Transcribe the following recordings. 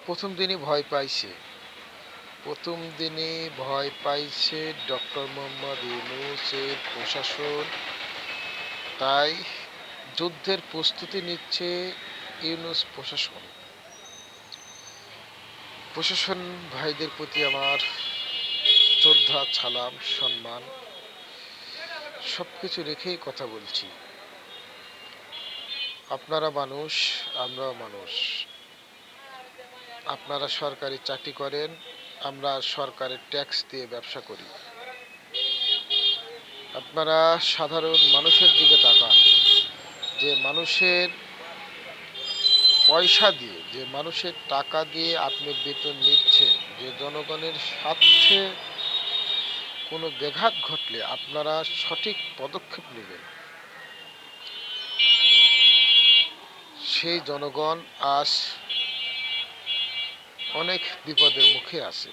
প্রথম দিনই ভয় পাইছে। প্রথম দিনই ভয় পাইছে ডক্টর মোহাম্মদ ইউনূসের প্রশাসন। তাই যুদ্ধের প্রস্তুতি নিচ্ছে ইউনূস প্রশাসন। প্রশাসন ভাইদের প্রতি আমার শ্রদ্ধা, সালাম, সম্মান সবকিছু রেখেই কথা বলছি। আপনারা মানুষ, আমরাও মানুষ। আপনারা সরকারি চাকরি করেন, আমরা সরকারের ট্যাক্স দিয়ে ব্যবসা করি। আপনারা সাধারণ মানুষের দিকে তাকান, যে মানুষের পয়সা দিয়ে, যে মানুষের টাকা দিয়ে আপনি বেতন নিচ্ছেন, যে জনগণের স্বার্থে কোনো ব্যাঘাত ঘটলে আপনারা সঠিক পদক্ষেপ নেবেন, সেই জনগণ আজ অনেক বিপদের মুখে আছে।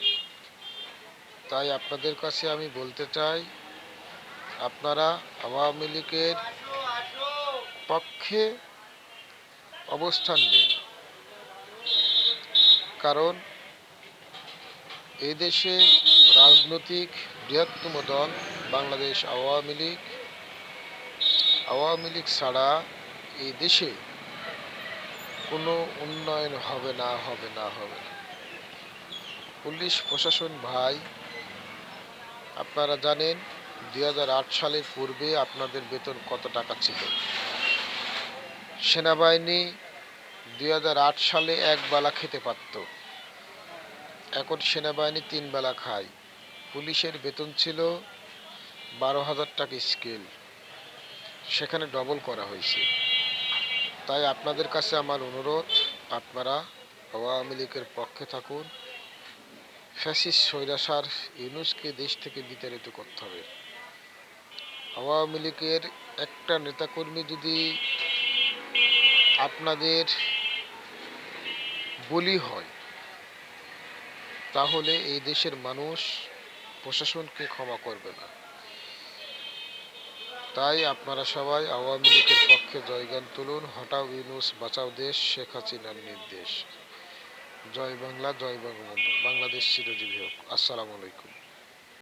তাই আপনাদের কাছে আমি বলতে চাই, আপনারা আওয়ামী লীগের পক্ষে অবস্থান নিন। কারণ এই দেশে রাজনৈতিক বৃহত্তম দল বাংলাদেশ আওয়ামী লীগ। আওয়ামী লীগ ছাড়া এই দেশে কোনো উন্নয়ন হবে না। পুলিশ প্রশাসন ভাই, আপনারা জানেন 2008 সালের পূর্বে আপনাদের বেতন কত টাকা ছিল। সেনাবাহিনী 2008 সালে এক বেলা খেতে পারত, এখন সেনাবাহিনী 3 বেলা খায়। পুলিশের বেতন ছিল 12,000 টাকা স্কেল, সেখানে ডবল করা হয়েছে। তাই আপনাদের কাছে আমার অনুরোধ, আপনারা আওয়ামী লীগের পক্ষে থাকুন। ফ্যাসিস্ট স্বৈরাচার ইউনূসকে দেশ থেকে বিতাড়িত করতে হবে। আওয়ামী লীগের একটা নেতাকর্মী যদি আপনাদের বলি হয়, তাহলে এই দেশের মানুষ প্রশাসনকে ক্ষমা করবে না। তাই আপনারা সবাই আওয়ামী লীগের পক্ষে জয়গান তুলুন। হটাও ইউনূস, বাঁচাও দেশ, শেখ হাসিনার নির্দেশ। জয় বাংলা, জয় বঙ্গবন্ধু। বাংলাদেশ চিরজীবী হোক। আসসালামু আলাইকুম।